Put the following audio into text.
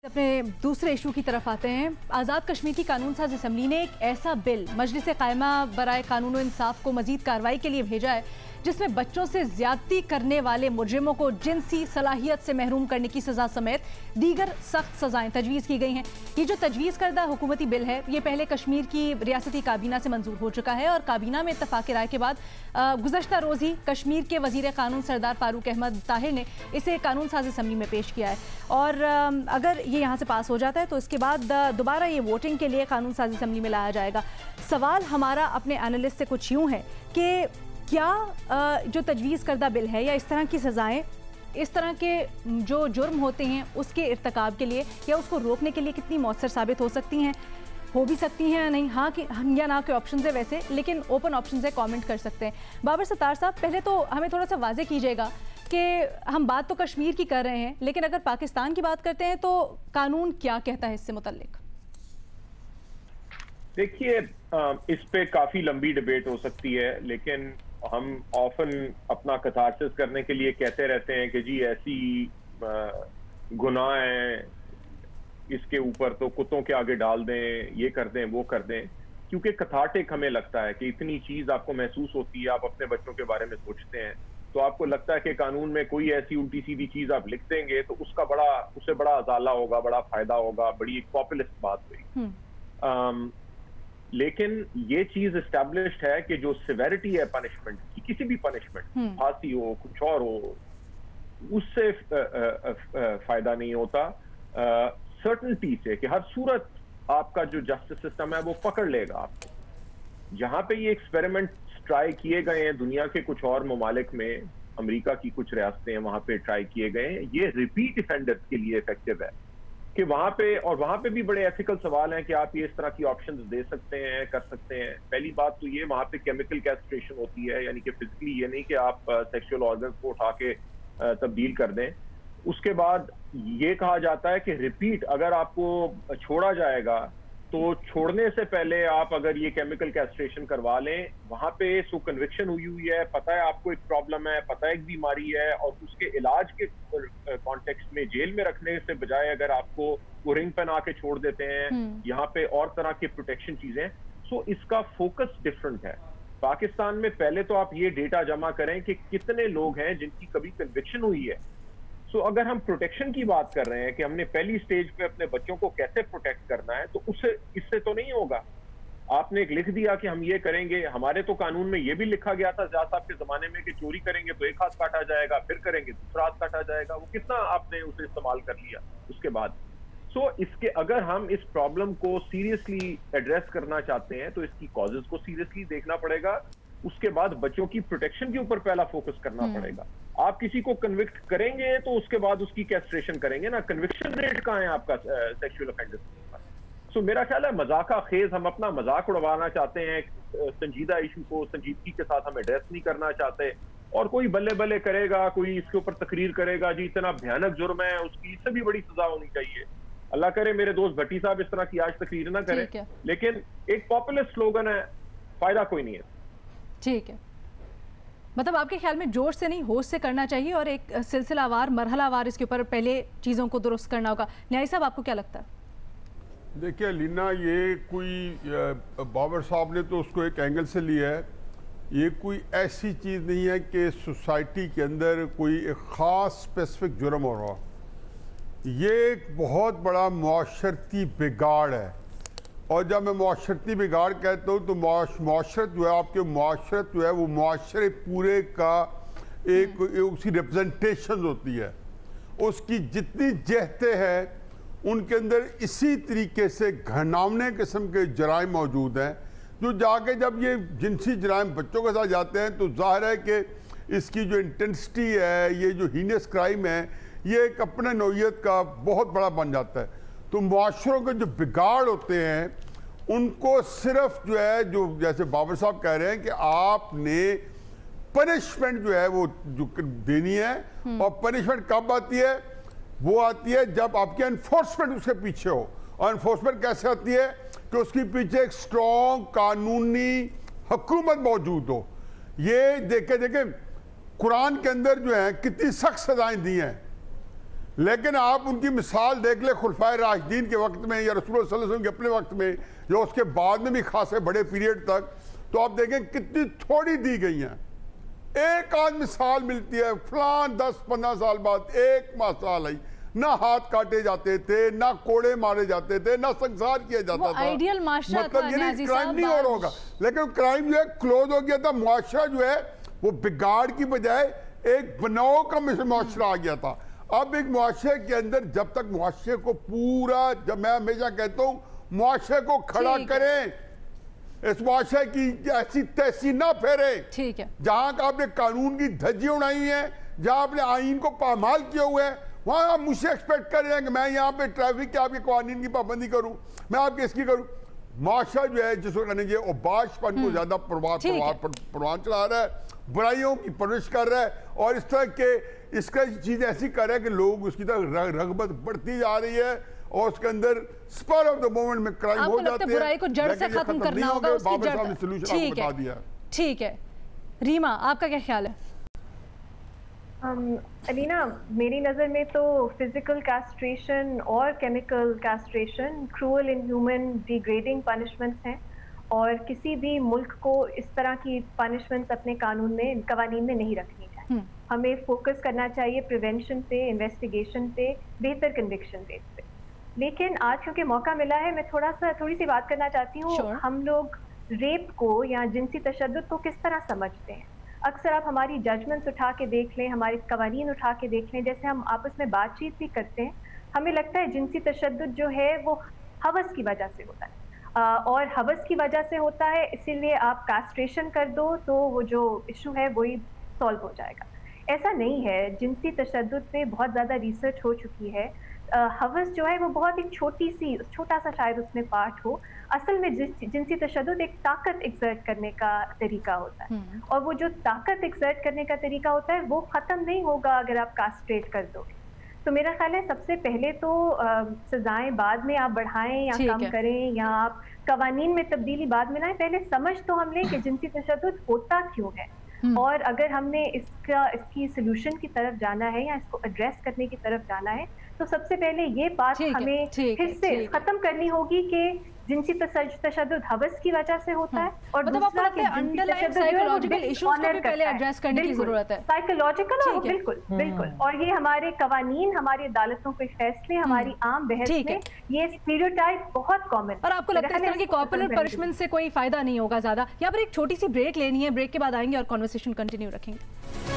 اپنے دوسرے ایشو کی طرف آتے ہیں۔ آزاد کشمیر کی قانون ساز اسمبلی نے ایک ایسا بل مجلس قائمہ برائے قانون و انصاف کو مزید کارروائی کے لیے بھیجا ہے جس میں بچوں سے زیادتی کرنے والے مجرموں کو جنسی صلاحیت سے محروم کرنے کی سزا سمیت دیگر سخت سزائیں تجویز کی گئی ہیں۔ یہ جو تجویز کردہ حکومتی بل ہے یہ پہلے کشمیر کی ریاستی کابینہ سے منظور ہو چکا ہے اور کابینہ میں اتفاق رائے کے بعد گزشتہ روز ہی کشمیر کے وزیر قانون سردار فاروق احمد طاہر نے اسے قانون ساز اسمبلی میں پیش کیا ہے اور اگر یہ یہاں سے پاس ہو جاتا ہے تو اس کے بعد دوبارہ یہ ووٹنگ کے لیے قانون ساز اسمبلی میں لایا جائے گا۔ سوال ہمارا اپنے اینالسٹ سے کچھ یوں ہے کہ کیا جو تجویز کردہ بل ہے یا اس طرح کی سزائیں اس طرح کے جو جرم ہوتے ہیں اس کے ارتکاب کے لیے یا اس کو روکنے کے لیے کتنی مؤثر ثابت ہو سکتی ہیں، ہو بھی سکتی ہیں یا نہیں، ہاں یا نہ کے آپشنز ہے ویسے، لیکن اوپن آپشنز ہے، کامنٹ کر سکتے ہیں۔ بابر ستار صاحب، پہلے تو ہمیں تھوڑا سا واضح کیجیے گا کہ ہم بات تو کشمیر کی کر رہے ہیں لیکن اگر پاکستان کی بات کرتے ہیں تو قانون کیا کہتا ہے اس سے متعلق؟ دیکھیے، اس پہ کافی لمبی ڈیبیٹ ہو سکتی ہے، لیکن ہم آفن اپنا کتھارسس کرنے کے لیے کہتے رہتے ہیں کہ جی ایسی گناہ ہیں اس کے اوپر تو کتوں کے آگے ڈال دیں، یہ کر دیں، وہ کر دیں، کیونکہ کتھارٹک ہمیں لگتا ہے کہ اتنی چیز آپ کو محسوس ہوتی ہے، آپ اپنے بچوں کے بارے میں سوچتے ہیں تو آپ کو لگتا ہے کہ قانون میں کوئی ایسی الٹی سیدھی چیز آپ لکھ دیں گے تو اس سے بڑا ازالہ ہوگا، بڑا فائدہ ہوگا، بڑی ایک پاپولسٹ بات ہوئی۔ لیکن یہ چیز اسٹیبلشڈ ہے کہ جو سیویرٹی ہے پنشمنٹ کی، کسی بھی پنشمنٹ، پھانسی ہو، کچھ اور ہو، اس سے فائدہ نہیں ہوتا سرٹنٹی سے کہ ہر صورت آپ کا جو جسٹس سسٹم ہے وہ پکڑ لے گا آپ کو۔ جہاں پہ یہ ایکسپیریمنٹ ٹرائی کیے گئے ہیں دنیا کے کچھ اور ممالک میں، امریکہ کی کچھ ریاستیں ہیں وہاں پہ ٹرائی کیے گئے ہیں، یہ ریپیٹ افینڈرز کے لیے ایفیکٹو ہے کہ وہاں پہ بھی بڑے ایتھیکل سوال ہیں کہ آپ یہ اس طرح کی آپشنز دے سکتے ہیں، کر سکتے ہیں۔ پہلی بات تو یہ، وہاں پہ کیمیکل کیسٹریشن ہوتی ہے، یعنی کہ فزیکلی یہ نہیں کہ آپ سیکشل آرگنز کو اٹھا کے تبدیل کر دیں۔ اس کے بعد یہ کہا جاتا ہے کہ ریپیٹ اگر آپ کو چھوڑا جائے گا تو چھوڑنے سے پہلے آپ اگر یہ کیمیکل کیسٹریشن کروا لیں، وہاں پہ سو کنوکشن ہوئی ہے، پتہ ہے آپ کو ایک پرابلم ہے، پتہ ہے ایک بیماری ہے، اور اس کے علاج کے کانٹیکسٹ میں جیل میں رکھنے سے بجائے اگر آپ کو وہ رنگ پہنا کے چھوڑ دیتے ہیں، یہاں پہ اور طرح کے پروٹیکشن چیزیں، سو اس کا فوکس ڈفرنٹ ہے۔ پاکستان میں پہلے تو آپ یہ ڈیٹا جمع کریں کہ کتنے لوگ ہیں جن کی کبھی کنوکشن ہوئی ہے۔ سو اگر ہم پروٹیکشن کی بات کر رہے ہیں کہ ہم نے پہلی سٹیج پہ اپنے بچوں کو کیسے پروٹیکٹ کرنا ہے، تو اس سے تو نہیں ہوگا۔ آپ نے ایک لکھ دیا کہ ہم یہ کریں گے، ہمارے تو قانون میں یہ بھی لکھا گیا تھا زیاد صاحب کے زمانے میں کہ چوری کریں گے تو ایک ہاتھ کاٹا جائے گا، پھر کریں گے دوسرا ہاتھ کاٹا جائے گا۔ وہ کتنا آپ نے اسے استعمال کر لیا اس کے بعد۔ سو اگر ہم اس پرابلم کو سیریسلی ایڈریس کرنا چاہتے ہیں تو اس کی کازز کو سیریسلی دیکھنا پڑے گا، اس کے بعد بچوں کی پروٹیکشن کے اوپر پہلا فوکس کرنا پڑے گا۔ آپ کسی کو کنوکٹ کریں گے تو اس کے بعد اس کی کیسٹریشن کریں گے نا، کنوکشن ریٹ کہاں ہے آپ کا سیکشل افینڈرز کا؟ سو میرا خیال ہے مذاقہ خیز، ہم اپنا مذاق اڑوانا چاہتے ہیں، سنجیدہ ایشو کو سنجیدگی کے ساتھ ہم ایڈریس نہیں کرنا چاہتے، اور کوئی بلے بلے کرے گا، کوئی اس کے اوپر تقریر کرے گا، جی اتنا بھیانک جرم ہے، اس کی اس سے بھی بڑی سزا ہونی چاہیے۔ اللہ کرے میرے دوست بھٹی صاحب اس طرح کی آج تقریر نہ کریں، لیکن ایک پاپولر سلوگن ہے، فائدہ کوئی نہیں ہے۔ ٹھیک ہے، مطلب آپ کے خیال میں جوش سے نہیں ہوش سے کرنا چاہیے اور ایک سلسلہ وار مرحلہ وار اس کے اوپر پہلے چیزوں کو درست کرنا ہوگا۔ نیائی صاحب، آپ کو کیا لگتا ہے؟ دیکھیں لینا، یہ کوئی بابر صاحب نے تو اس کو ایک اینگل سے لیا ہے، یہ کوئی ایسی چیز نہیں ہے کہ سوسائٹی کے اندر کوئی ایک خاص اسپیسیفک جرم ہو رہا، یہ ایک بہت بڑا معاشرتی بگاڑ ہے۔ اور جب میں معاشرتی بگاڑ کہتا ہوں تو معاشرت جو ہے، آپ کے معاشرت جو ہے وہ معاشرے پورے کا ایک اس کی ریپرزنٹیشن ہوتی ہے، اس کی جتنی جہتیں ہیں ان کے اندر اسی طریقے سے گھناؤنے قسم کے جرائم موجود ہیں، جو جا کے جب یہ جنسی جرائم بچوں کے ساتھ جاتے ہیں تو ظاہر ہے کہ اس کی جو انٹینسٹی ہے، یہ جو ہینس کرائم ہے، یہ ایک اپنے نوعیت کا بہت بڑا بن جاتا ہے۔ تو معاشروں کے جو بگاڑ ہوتے ہیں ان کو صرف جو ہے، جو جیسے بابر صاحب کہہ رہے ہیں کہ آپ نے پنشمنٹ جو ہے وہ دینی ہے، اور پنشمنٹ کب آتی ہے؟ وہ آتی ہے جب آپ کی انفورسمنٹ اس کے پیچھے ہو۔ اور انفورسمنٹ کیسے آتی ہے؟ کہ اس کے پیچھے ایک سٹرونگ قانونی حکومت موجود ہو۔ یہ دیکھیں قرآن کے اندر جو ہے کتنی سخت سزائیں دی ہیں، لیکن آپ ان کی مثال دیکھ لیں خلفائے راشدین کے وقت میں یا رسول اللہ صلی اللہ علیہ وسلم کے اپنے وقت میں، جو اس کے بعد میں بھی خاصے بڑے پیریڈ تک، تو آپ دیکھیں کتنی تھوڑی دی گئی ہیں. ایک آدھ مثال ملتی ہے، فلان 10-15 سال بعد ایک مثال آئی. نہ ہاتھ کاٹے جاتے تھے، نہ کوڑے مارے جاتے تھے، نہ سنسار کیا جاتا تھا. مطلب یہ نہیں کرائم نہیں اور ہوگا، لیکن کرائم جو ہے کلوز ہو گیا تھا. معاشرہ جو ہے وہ بگاڑ کی بجائے ایک بناؤ کا معاشرہ آ گیا تھا. اب ایک معاشرے کے اندر جب تک معاشرے کو پورا، جب میں ہمیشہ کہتا ہوں معاشرے کو کھڑا کریں، اس معاشرے کی ایسی تیسی نہ پھیرے جہاں کا آپ نے قانون کی دھجی اڑائی ہے، جہاں آپ نے آئین کو پامال کیا ہوا ہے، وہاں آپ مجھ سے ایکسپیکٹ کر رہے ہیں کہ میں یہاں پہ ٹریفک کے آپ کے قوانین کی پابندی کروں، میں آپ کے اس کی کروں. معاشرہ جو ہے جس کو کہنے یہ اوباش پن کو زیادہ پروان چلا رہا ہے، برائیوں کی پرورش کر رہا ہے، اور اس طرح کے اس کا چیز ایسی کر رہا ہے کہ لوگ اس کی طرف رغبت بڑھتی جا رہی ہے، اور اس کے اندر سپر آف دا مومنٹ میں کرائم ہو جاتے ہیں. برائی کو جڑ سے ختم کرنا ہوگا، اس کی جڑ. ٹھیک ہے ریما، آپ کا کیا خیال ہے؟ علینا، میری نظر میں تو فزیکل کیسٹریشن اور chemical castration cruel, inhuman, degrading punishments ہیں، اور کسی بھی ملک کو اس طرح کی پنشمنٹس اپنے قوانین میں نہیں رکھنی چاہیے. ہمیں فوکس کرنا چاہیے پریونشن پہ، انویسٹیگیشن پہ، بہتر کنوکشن ریٹ پہ. لیکن آج کیونکہ موقع ملا ہے، میں تھوڑی سی بات کرنا چاہتی ہوں. ہم لوگ ریپ کو یا جنسی تشدد کو کس طرح سمجھتے ہیں؟ اکثر آپ ہماری ججمنٹس اٹھا کے دیکھ لیں، ہمارے قوانین اٹھا کے دیکھ لیں، جیسے ہم آپس میں بات چیت بھی کرتے ہیں، ہمیں لگتا ہے جنسی تشدد جو ہے وہ ہوس کی وجہ سے ہوتا ہے، اور ہوس کی وجہ سے ہوتا ہے، اسی لیے آپ کاسٹریشن کر دو تو وہ جو ایشو ہے وہی سالو ہو جائے گا. ایسا نہیں ہے. جنسی تشدد پہ بہت زیادہ ریسرچ ہو چکی ہے. ہوس جو ہے وہ بہت ایک چھوٹا سا شاید اس میں پارٹ ہو. اصل میں جنسی تشدد ایک طاقت ایکسرٹ کرنے کا طریقہ ہوتا ہے، اور وہ جو طاقت ایکسرٹ کرنے کا طریقہ ہوتا ہے وہ ختم نہیں ہوگا اگر آپ کاسٹریٹ کر دو. تو میرا خیال ہے سب سے پہلے تو سزائیں بعد میں آپ بڑھائیں یا کم کریں، یا آپ قوانین میں تبدیلی بعد میں لائیں. پہلے سمجھ تو ہم لیں کہ جنسی تشدد ہوتا کیوں ہے، اور اگر ہم نے اس کی سلوشن کی طرف جانا ہے یا اس کو ایڈریس کرنے کی طرف جانا ہے، تو سب سے پہلے یہ بات ہمیں پھر سے ختم کرنی ہوگی کہ جنسی تشدد ہوس کی وجہ سے ہوتا ہے، اور سائیکولوجیکل بالکل. اور یہ ہمارے قوانین، ہماری عدالتوں کے فیصلے، ہماری عام بحث میں یہ اسٹیریوٹائپ بہت کامن. اور آپ کو لگتا ہے اس طرح کی کارپوریٹ پنشمنٹ سے کوئی فائدہ نہیں ہوگا زیادہ؟ یہاں پر ایک چھوٹی سی بریک لینی ہے، بریک کے بعد آئیں گے اور کانورسیشن کنٹینیو رکھیں گے.